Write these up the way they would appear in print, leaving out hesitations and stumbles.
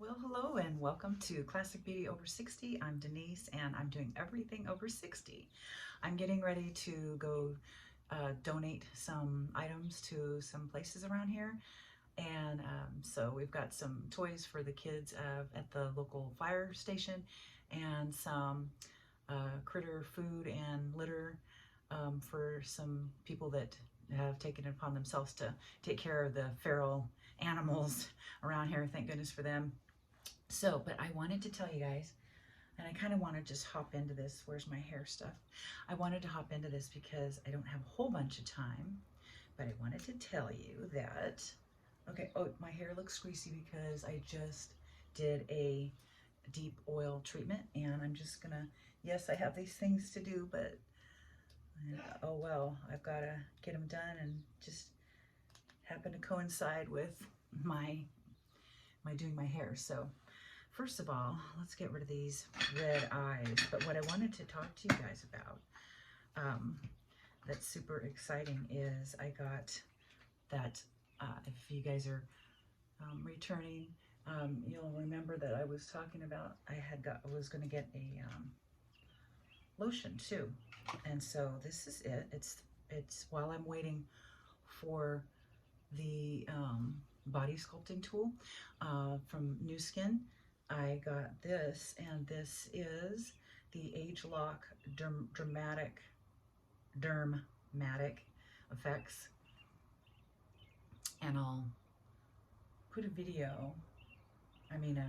Well, hello and welcome to Classic Beauty Over 60. I'm Denise and I'm doing everything over 60. I'm getting ready to go donate some items to some places around here. And so we've got some toys for the kids at the local fire station and some critter food and litter for some people that have taken it upon themselves to take care of the feral animals around here. Thank goodness for them. So, but I wanted to tell you guys, and I kind of want to just hop into this. Where's my hair stuff? I wanted to hop into this because I don't have a whole bunch of time, but I wanted to tell you that, okay, oh, my hair looks greasy because I just did a deep oil treatment and I'm just gonna, yes, I have these things to do, but oh well, I've got to get them done and just happen to coincide with my doing my hair. So first of all, let's get rid of these red eyes. But what I wanted to talk to you guys about that's super exciting is I got that, if you guys are returning, you'll remember that I was talking about I was going to get a lotion too. And so this is it. It's while I'm waiting for the body sculpting tool from New Skin. I got this, and this is the Age Lock Dermatic Effects. And I'll put a video, I mean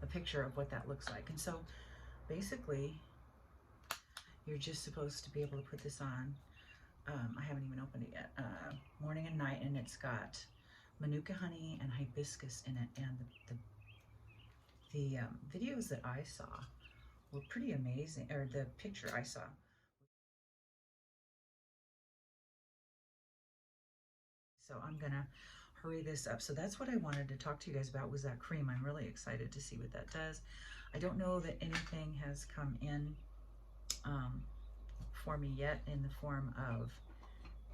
a picture of what that looks like. And so basically, you're just supposed to be able to put this on. I haven't even opened it yet. Morning and night, and it's got manuka honey and hibiscus in it. And the videos that I saw were pretty amazing, or the picture I saw. So I'm gonna hurry this up. So that's what I wanted to talk to you guys about, was that cream. I'm really excited to see what that does. I don't know that anything has come in for me yet in the form of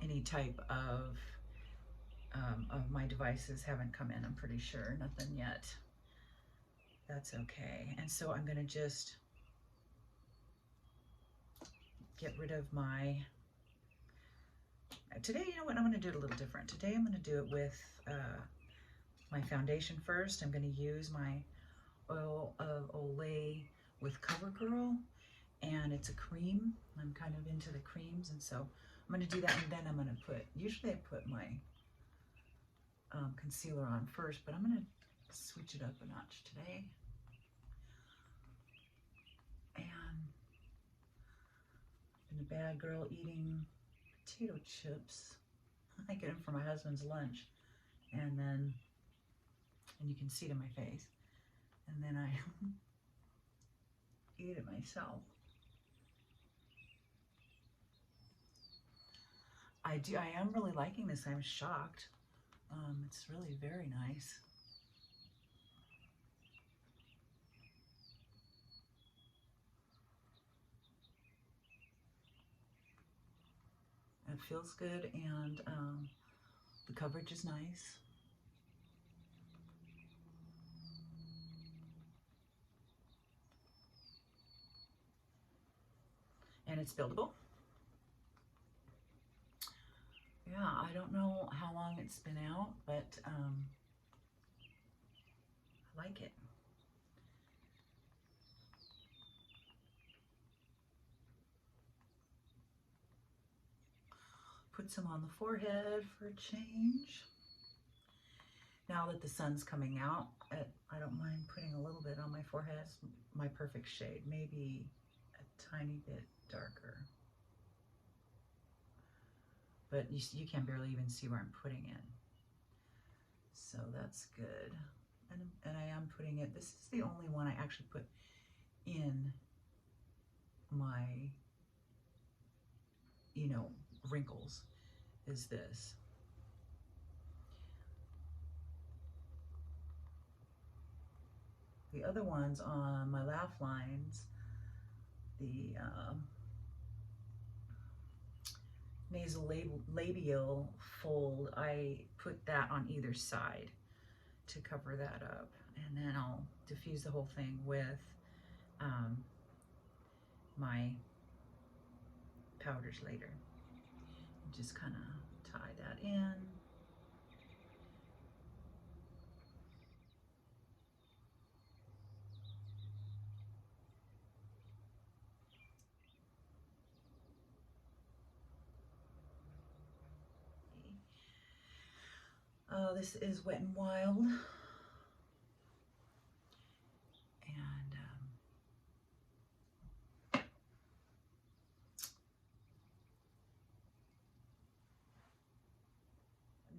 any type of my devices haven't come in, I'm pretty sure. Nothing yet. That's okay. And so I'm gonna just get rid of my, today, you know what, I'm gonna do it a little different. Today I'm gonna do it with my foundation first. I'm gonna use my oil of Olay with CoverGirl, and it's a cream. I'm kind of into the creams, and so I'm gonna do that, and then I'm gonna put, usually I put my concealer on first, but I'm gonna switch it up a notch today. And I've been a bad girl eating potato chips. I get them for my husband's lunch, and you can see it in my face, and then I eat it myself. I am really liking this. I'm shocked. It's really very nice. It feels good, and the coverage is nice. And it's buildable. Yeah, I don't know how long it's been out, but I like it. Put some on the forehead for a change. Now that the sun's coming out, I don't mind putting a little bit on my forehead. It's my perfect shade, maybe a tiny bit darker. But you can barely even see where I'm putting it. So that's good. And I am putting it, this is the only one I actually put in my, wrinkles, is this. The other ones on my laugh lines, the nasal labial fold, I put that on either side to cover that up. And then I'll diffuse the whole thing with my powders later. Just kind of tie that in. This is Wet n Wild. And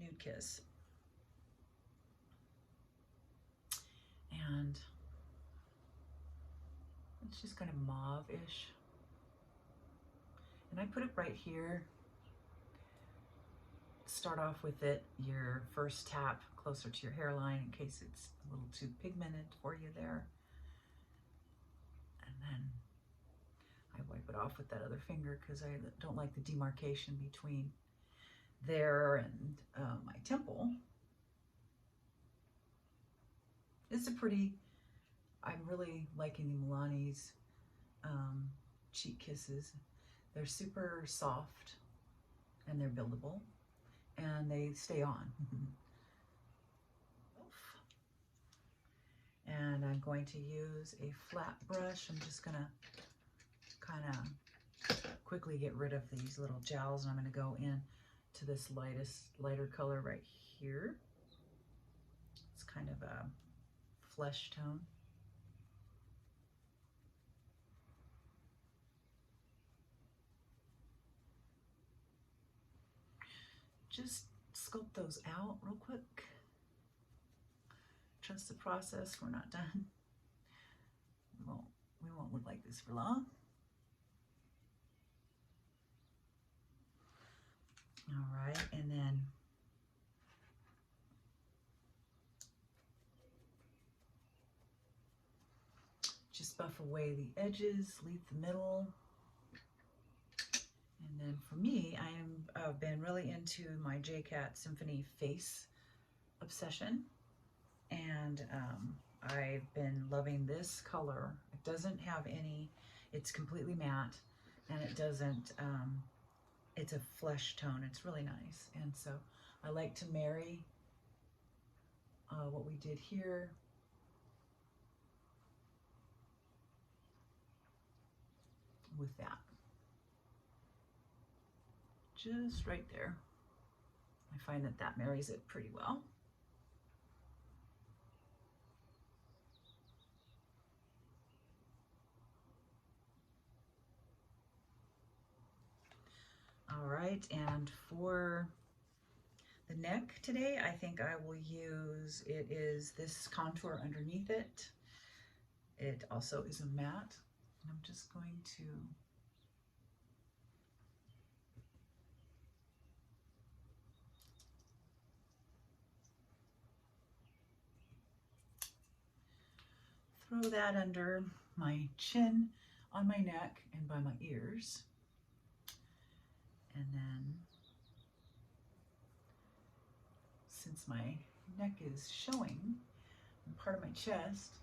Nude Kiss. And it's just kind of mauve-ish. And I put it right here. Start off with it, your first tap closer to your hairline in case it's a little too pigmented for you there. And then I wipe it off with that other finger because I don't like the demarcation between there and my temple. It's a pretty, I'm really liking the Milani's cheek kisses. They're super soft and they're buildable and they stay on. And I'm going to use a flat brush. I'm just gonna kind of quickly get rid of these little gels, and I'm gonna go in to this lighter color right here. It's kind of a flesh tone. Just sculpt those out real quick. Trust the process, we're not done. We won't look like this for long. All right, and then just buff away the edges, leave the middle. And then for me, I've been really into my J-Cat Symphony face obsession. And I've been loving this color. It doesn't have any, it's completely matte, and it doesn't, it's a flesh tone. It's really nice. And so I like to marry what we did here with that. Just right there. I find that that marries it pretty well. All right, and for the neck today, I think I will use, it is this contour underneath it. It also is a matte, and I'm just going to throw that under my chin, on my neck, and by my ears. And then, since my neck is showing and part of my chest,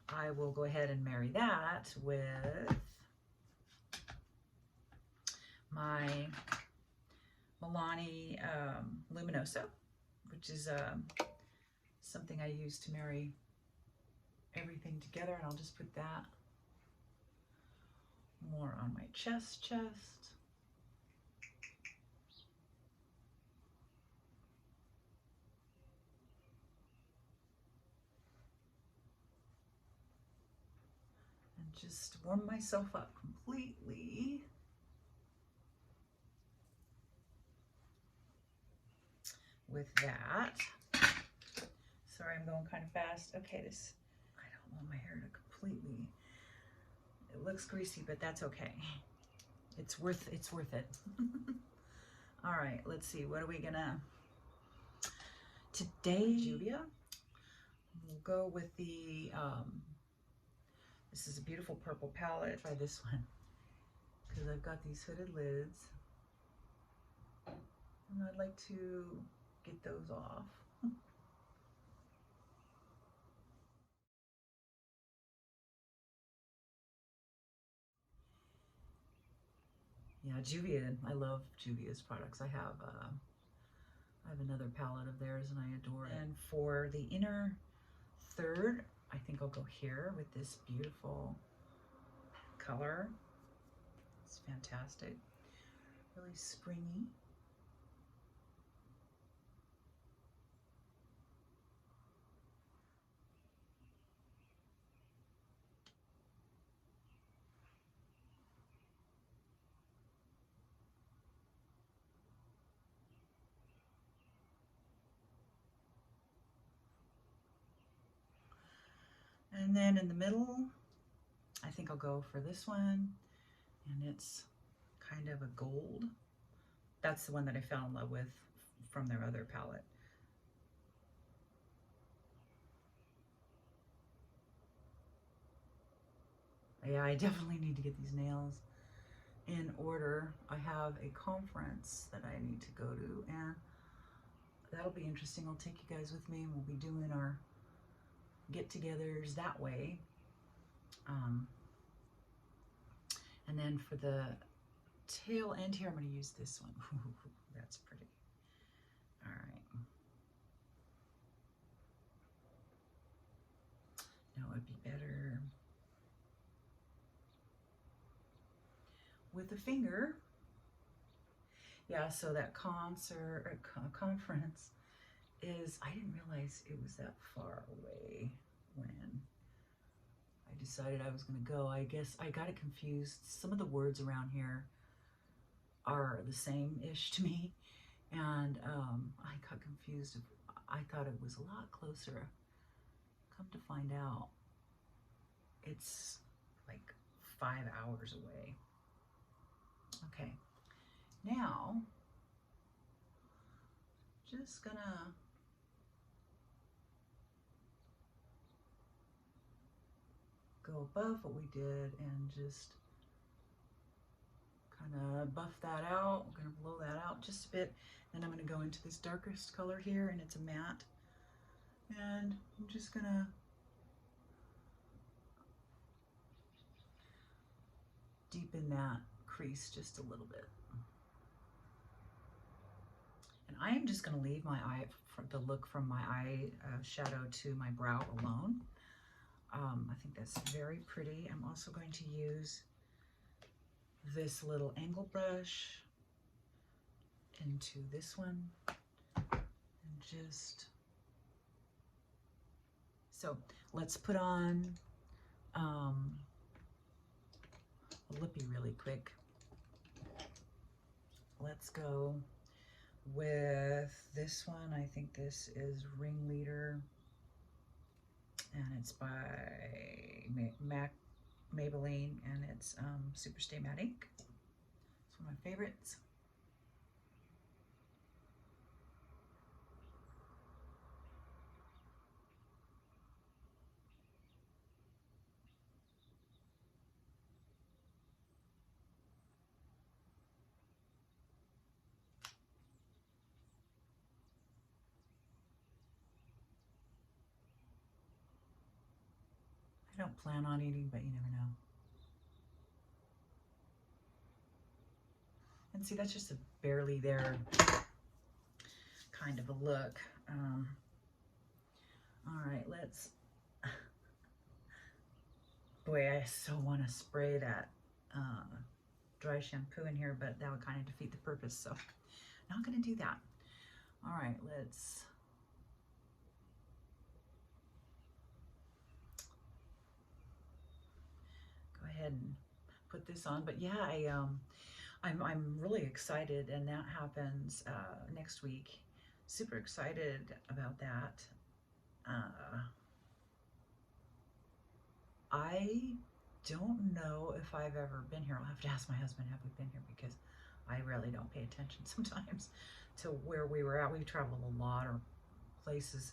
I will go ahead and marry that with my Milani Luminoso, which is something I use to marry everything together, and I'll just put that more on my chest. And just warm myself up completely. With that. Sorry, I'm going kind of fast. Okay, this, I don't want my hair to completely, it looks greasy, but that's okay. It's worth it. All right, let's see, what are we gonna, today, Juvia, we'll go with the This is a beautiful purple palette. Try this one because I've got these hooded lids and I'd like to get those off. Yeah, Juvia. I love Juvia's products. I have another palette of theirs and I adore it. And for the inner third, I think I'll go here with this beautiful color. It's fantastic, really springy. And then in the middle, I think I'll go for this one, and it's kind of a gold. That's the one that I fell in love with from their other palette. Yeah, I definitely need to get these nails in order. I have a conference that I need to go to, and that'll be interesting. I'll take you guys with me, and we'll be doing our get-togethers that way. And then for the tail end here, I'm going to use this one. Ooh, that's pretty. All right. Now it would be better with a finger. Yeah, so that concert or conference is, I didn't realize it was that far away when I decided I was going to go. I guess I got it confused. Some of the words around here are the same-ish to me, and I got confused. I thought it was a lot closer. Come to find out, it's like 5 hours away. Okay, now just gonna go above what we did and just kind of buff that out. We're going to blow that out just a bit, and I'm going to go into this darkest color here, and it's a matte, and I'm just going to deepen that crease just a little bit. And I am just going to leave my eye, the look from my eye shadow to my brow alone. I think that's very pretty. I'm also going to use this little angle brush into this one and just, so let's put on a lippy really quick. Let's go with this one. I think this is Ringleader, and it's by Maybelline, and it's Super Stay Matte Ink. It's one of my favorites. I don't plan on eating, but you never know. And see, that's just a barely there kind of a look. All right, let's, boy, I so want to spray that dry shampoo in here, but that would kind of defeat the purpose, so not going to do that. All right, let's go ahead and put this on. But yeah, I'm really excited, and that happens next week. Super excited about that. I don't know if I've ever been here. I'll have to ask my husband, have we been here, because I really don't pay attention sometimes to where we were at. We've traveled a lot of places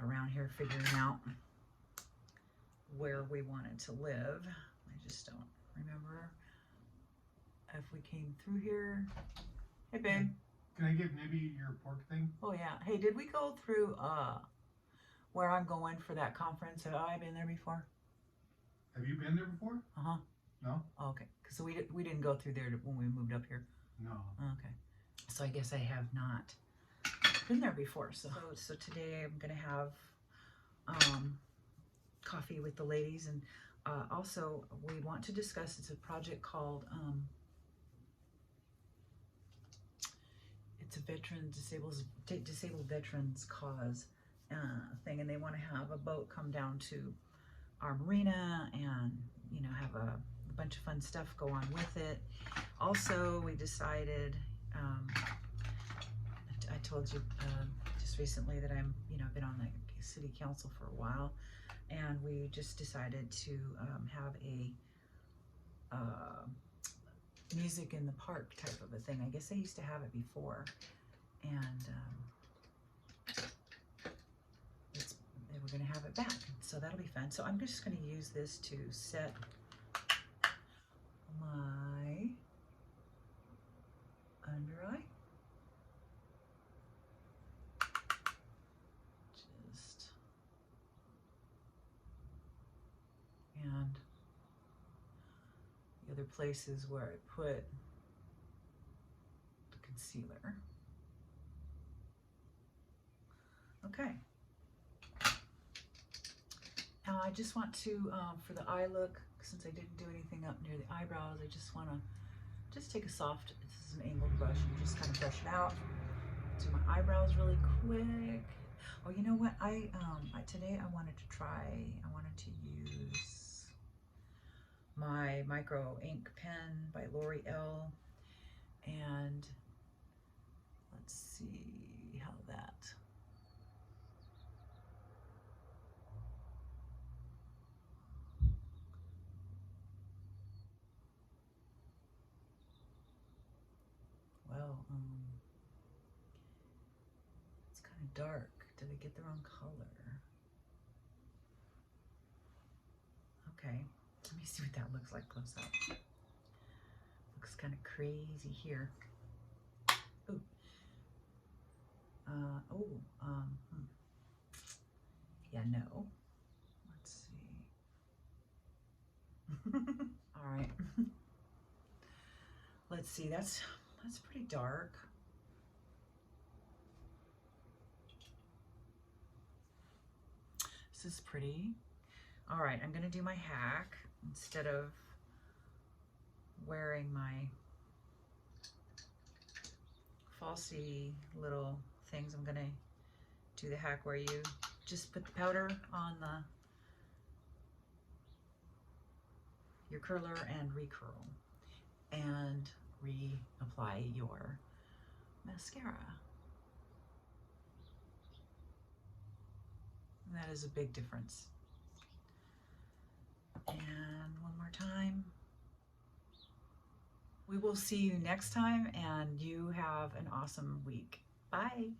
around here figuring out where we wanted to live. I just don't remember if we came through here. Hey, babe. Can I give Nibby your pork thing? Oh, yeah. Hey, did we go through where I'm going for that conference? Have I been there before? Have you been there before? Uh-huh. No? Oh, okay. So we didn't go through there when we moved up here? No. Okay. So I guess I have not been there before. So today I'm going to have coffee with the ladies, and also we want to discuss, it's a project called it's a disabled veterans cause thing, and they want to have a boat come down to our marina and, you know, have a bunch of fun stuff go on with it. Also, we decided, I told you just recently that I'm, you know, I've been on the city council for a while, and we just decided to have a music in the park type of a thing. I guess they used to have it before, and we're going to have it back, so that'll be fun. So I'm just going to use this to set my under eye. And the other places where I put the concealer. Okay. Now I just want to, for the eye look, since I didn't do anything up near the eyebrows, I just want to just take a soft, this is an angled brush, and just kind of brush it out. Do my eyebrows really quick. Oh, you know what? Today I wanted to use my micro ink pen by L'Oreal, and let's see how that. Well, it's kind of dark. Did I get the wrong color? Okay, let me see what that looks like close up. Looks kind of crazy here. Ooh. Yeah, no. Let's see. All right. Let's see. That's pretty dark. This is pretty. All right, I'm gonna do my hack. Instead of wearing my falsy little things, I'm gonna do the hack where you just put the powder on your curler and recurl, and reapply your mascara. And that is a big difference. And one more time. We will see you next time, and you have an awesome week. Bye.